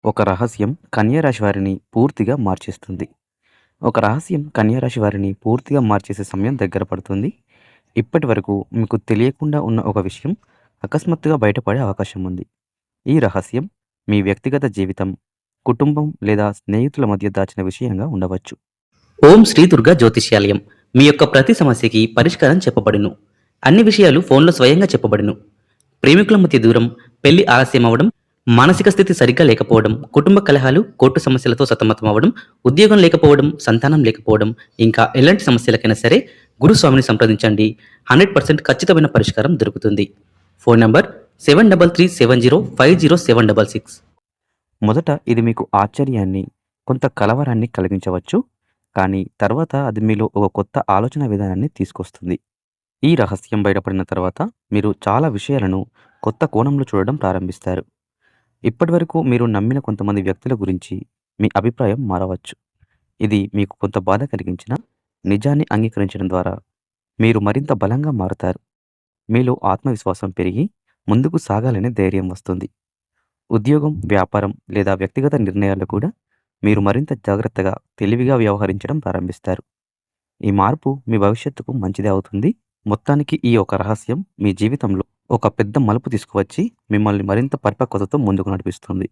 ఒక రహస్యం కన్యా రాశి వారిని పూర్తిగా మార్చేస్తుంది. ఒక రహస్యం కన్యా రాశి వారిని పూర్తిగా మార్చేసే సమయం దగ్గర పడుతుంది. ఇప్పటివరకు మీకు తెలియకుండా ఉన్న ఒక విషయం అకస్మాత్తుగా బయటపడే అవకాశం ఉంది. ఈ రహస్యం మీ వ్యక్తిగత జీవితం, కుటుంబం లేదా స్నేహితుల మధ్య దాచిన విషయంగా ఉండవచ్చు. ఓం శ్రీ దుర్గా జ్యోతిష్యాలయం. మీ యొక్క ప్రతి సమస్యకి పరిష్కారం చెప్పబడును. అన్ని విషయాలు ఫోన్లో స్వయంగా చెప్పబడును. ప్రేమికుల మధ్య దూరం, పెళ్లి ఆలస్యం అవ్వడం, మానసిక స్థితి సరిగ్గా లేకపోవడం, కుటుంబ కలహాలు, కోర్టు సమస్యలతో సతమతం అవ్వడం, ఉద్యోగం లేకపోవడం, సంతానం లేకపోవడం, ఇంకా ఎలాంటి సమస్యలకైనా సరే గురుస్వామిని సంప్రదించండి. 100% ఖచ్చితమైన పరిష్కారం దొరుకుతుంది. Phone number 7337050766. మొదట ఇది మీకు ఆశ్చర్యాన్ని, కొంత కలవరాన్ని కలిగించవచ్చు. కానీ తర్వాత అది మీలో ఒక కొత్త ఆలోచన విధానాన్ని తీసుకొస్తుంది. ఈ రహస్యం బయటపడిన తర్వాత మీరు చాలా విషయాలను కొత్త కోణంలో చూడడం ప్రారంభిస్తారు. ఇప్పటివరకు మీరు నమ్మిన కొంతమంది వ్యక్తుల గురించి మీ అభిప్రాయం మారవచ్చు. ఇది మీకు కొంత బాధ కలిగించినా, నిజాన్ని అంగీకరించడం ద్వారా మీరు మరింత బలంగా మారుతారు. మీలో ఆత్మవిశ్వాసం పెరిగి ముందుకు సాగాలనే ధైర్యం వస్తుంది. ఉద్యోగం, వ్యాపారం లేదా వ్యక్తిగత నిర్ణయాల్లో కూడా మీరు మరింత జాగ్రత్తగా, తెలివిగా వ్యవహరించడం ప్రారంభిస్తారు. ఈ మార్పు మీ భవిష్యత్తుకు మంచిదే అవుతుంది. మొత్తానికి ఈ ఒక రహస్యం మీ జీవితంలో ఒక పెద్ద మలుపు తీసుకువచ్చి మిమ్మల్ని మరింత పరిపక్వతతో ముందుకు నడిపిస్తుంది.